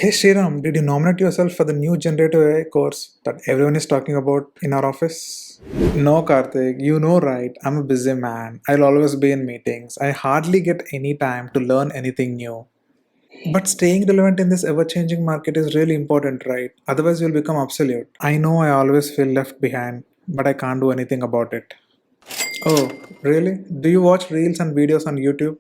Hey Shriram, did you nominate yourself for the new generative AI course that everyone is talking about in our office? No, Karthik, you know right. I'm a busy man. I'll always be in meetings. I hardly get any time to learn anything new. But staying relevant in this ever changing market is really important, right? Otherwise, you'll become obsolete. I know I always feel left behind, but I can't do anything about it. Oh, really? Do you watch reels and videos on YouTube?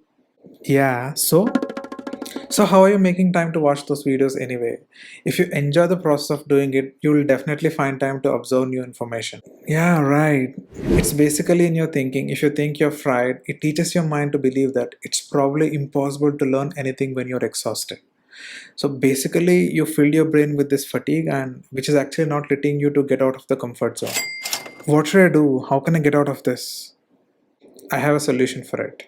Yeah, so how are you making time to watch those videos anyway? If you enjoy the process of doing it, you will definitely find time to observe new information. Yeah, right. It's basically in your thinking. If you think you're fried, it teaches your mind to believe that it's probably impossible to learn anything when you're exhausted. So basically, you fill your brain with this fatigue, and which is actually not letting you to get out of the comfort zone. What should I do? How can I get out of this? I have a solution for it.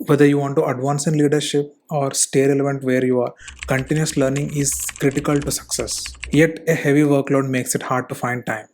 Whether you want to advance in leadership or stay relevant where you are, continuous learning is critical to success. Yet, a heavy workload makes it hard to find time.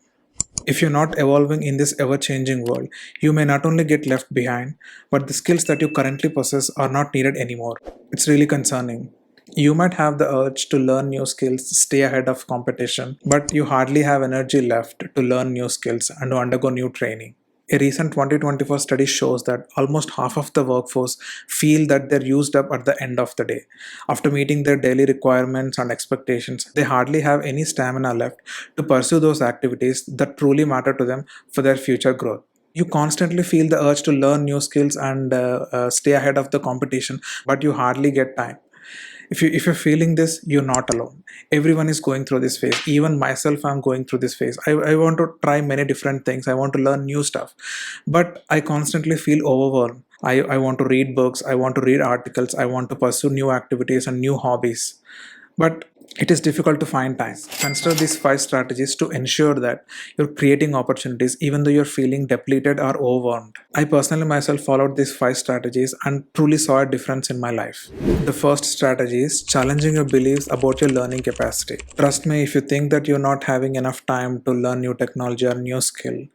If you're not evolving in this ever changing world, you may not only get left behind, but the skills that you currently possess are not needed anymore. It's really concerning. You might have the urge to learn new skills, stay ahead of competition, but you hardly have energy left to learn new skills and to undergo new training. A recent 2024 study shows that almost half of the workforce feel that they're used up at the end of the day. After meeting their daily requirements and expectations, they hardly have any stamina left to pursue those activities that truly matter to them for their future growth. You constantly feel the urge to learn new skills and stay ahead of the competition, but you hardly get time. If you're feeling this, you're not alone. Everyone is going through this phase. Even myself, I'm going through this phase. I want to try many different things. I want to learn new stuff, but I constantly feel overwhelmed. I want to read books, I want to read articles, I want to pursue new activities and new hobbies, but it is difficult to find time. Consider these five strategies to ensure that you're creating opportunities even though you're feeling depleted or overwhelmed. I personally myself followed these five strategies and truly saw a difference in my life. The first strategy is challenging your beliefs about your learning capacity. Trust me, if you think that you're not having enough time to learn new technology or new skill,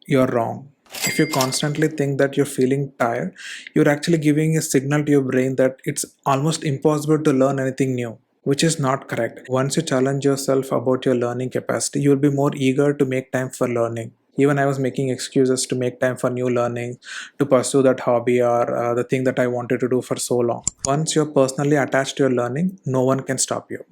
you're wrong. If you constantly think that you're feeling tired, you're actually giving a signal to your brain that it's almost impossible to learn anything new, which is not correct. Once you challenge yourself about your learning capacity, you'll be more eager to make time for learning. Even I was making excuses to make time for new learning, to pursue that hobby or the thing that I wanted to do for so long. Once you're personally attached to your learning, no one can stop you.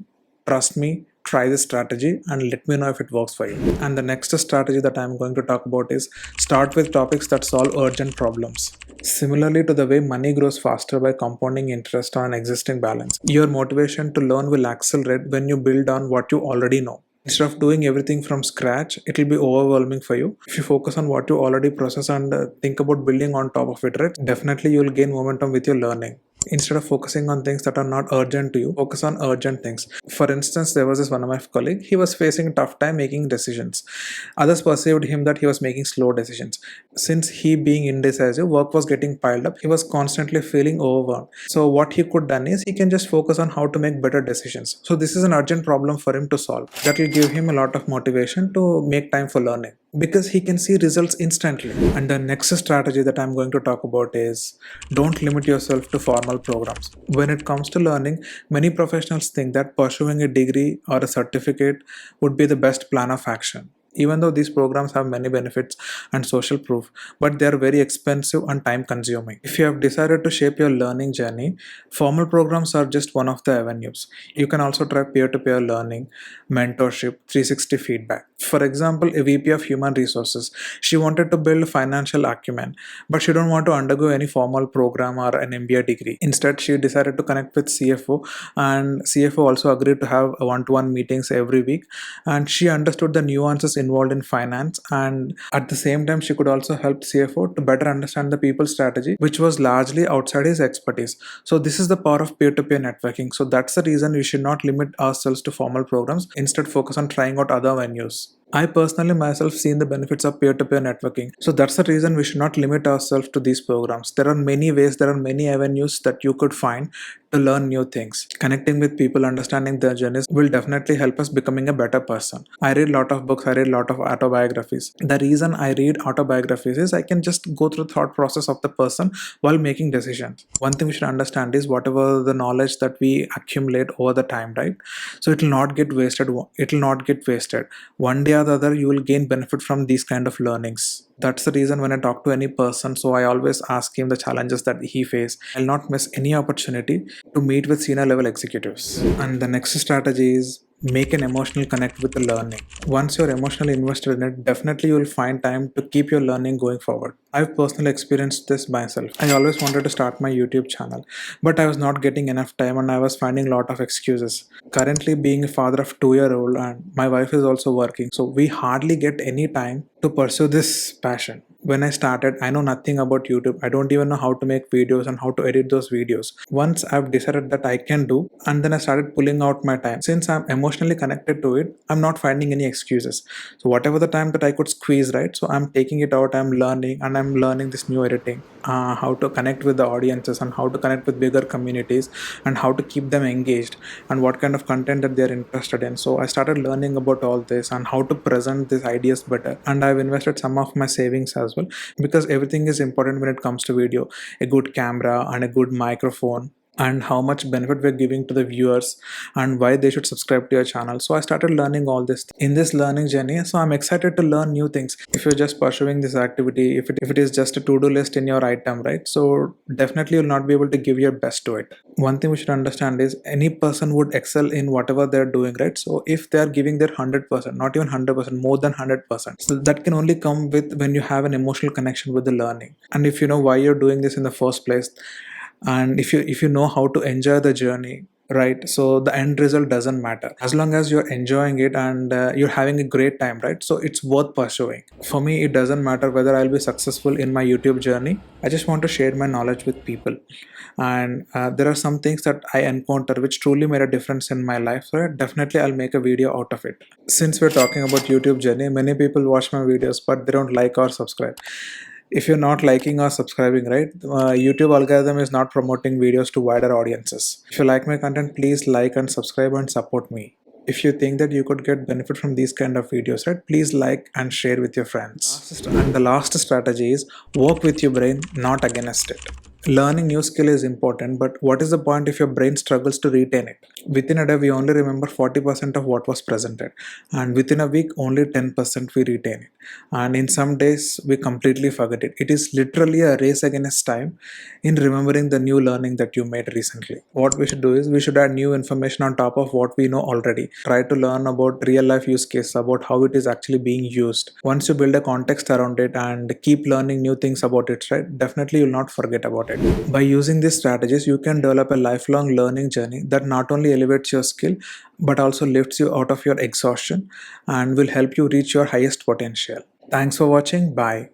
Trust me, try this strategy and let me know if it works for you. And the next strategy that I'm going to talk about is start with topics that solve urgent problems. Similarly to the way money grows faster by compounding interest on an existing balance, your motivation to learn will accelerate when you build on what you already know. Instead of doing everything from scratch, it will be overwhelming for you. If you focus on what you already process and think about building on top of it, right, definitely you will gain momentum with your learning. Instead of focusing on things that are not urgent to you, focus on urgent things. For instance, there was this one of my colleague, he was facing a tough time making decisions. Others perceived him that he was making slow decisions. Since he being indecisive, work was getting piled up, he was constantly feeling overwhelmed. So what he could done is he can just focus on how to make better decisions. So this is an urgent problem for him to solve. That will give him a lot of motivation to make time for learning, because he can see results instantly. And the next strategy that I'm going to talk about is don't limit yourself to formal programs. When it comes to learning, many professionals think that pursuing a degree or a certificate would be the best plan of action. Even though these programs have many benefits and social proof, but they are very expensive and time consuming. If you have decided to shape your learning journey, formal programs are just one of the avenues. You can also try peer-to-peer learning, mentorship, 360 feedback. For example, a VP of human resources, she wanted to build financial acumen, but she don't want to undergo any formal program or an MBA degree. Instead, she decided to connect with CFO, and CFO also agreed to have one-to-one meetings every week, and she understood the nuances involved in finance, and at the same time she could also help CFO to better understand the people strategy, which was largely outside his expertise. So this is the power of peer-to-peer networking. So that's the reason we should not limit ourselves to formal programs, instead focus on trying out other venues. I personally myself seen the benefits of peer-to-peer networking. So that's the reason we should not limit ourselves to these programs. There are many ways, there are many avenues that you could find to learn new things. Connecting with people, understanding their journeys will definitely help us becoming a better person. I read a lot of books, I read a lot of autobiographies. The reason I read autobiographies is I can just go through the thought process of the person while making decisions. One thing we should understand is whatever the knowledge that we accumulate over the time, right? So it will not get wasted. It will not get wasted. One day or the other, you will gain benefit from these kind of learnings. That's the reason when I talk to any person, so I always ask him the challenges that he faced. I'll not miss any opportunity to meet with senior level executives. And the next strategy is make an emotional connect with the learning. Once you're emotionally invested in it, definitely you will find time to keep your learning going forward. I've personally experienced this myself. I always wanted to start my YouTube channel, but I was not getting enough time and I was finding a lot of excuses. Currently, being a father of 2-year-old and my wife is also working, so we hardly get any time to pursue this passion. When I started, I know nothing about YouTube. I don't even know how to make videos and how to edit those videos. Once I've decided that I can do, and then I started pulling out my time. Since I'm emotionally connected to it, I'm not finding any excuses. So whatever the time that I could squeeze, right? So I'm taking it out, I'm learning, and I'm learning this new editing, how to connect with the audiences and how to connect with bigger communities and how to keep them engaged and what kind of content that they're interested in. So I started learning about all this and how to present these ideas better. And I've invested some of my savings as well, because everything is important when it comes to video. A good camera and a good microphone, and how much benefit we're giving to the viewers, and why they should subscribe to your channel. So I started learning all this in this learning journey. So I'm excited to learn new things. If you're just pursuing this activity, if it is just a to-do list in your item, right? So definitely you'll not be able to give your best to it. One thing we should understand is any person would excel in whatever they're doing, right? So if they're giving their 100%, not even 100%, more than 100%, so that can only come with when you have an emotional connection with the learning. And if you know why you're doing this in the first place, and if you know how to enjoy the journey, right? So the end result doesn't matter as long as you're enjoying it and you're having a great time, right? So it's worth pursuing. For me, it doesn't matter whether I'll be successful in my YouTube journey. I just want to share my knowledge with people, and there are some things that I encounter which truly made a difference in my life. So definitely I'll make a video out of it. Since we're talking about YouTube journey, many people watch my videos but they don't like or subscribe. If you're not liking or subscribing, right, YouTube algorithm is not promoting videos to wider audiences. If you like my content, please like and subscribe and support me. If you think that you could get benefit from these kind of videos, right, please like and share with your friends. And the last strategy is work with your brain, not against it. Learning new skill is important, but what is the point if your brain struggles to retain it? Within a day, we only remember 40% of what was presented, and within a week, only 10% we retain it. And in some days, we completely forget it. It is literally a race against time in remembering the new learning that you made recently. What we should do is we should add new information on top of what we know already. Try to learn about real life use case, about how it is actually being used. Once you build a context around it and keep learning new things about it, right, definitely you'll not forget about it. By using these strategies, you can develop a lifelong learning journey that not only elevates your skill but also lifts you out of your exhaustion and will help you reach your highest potential. Thanks for watching. Bye.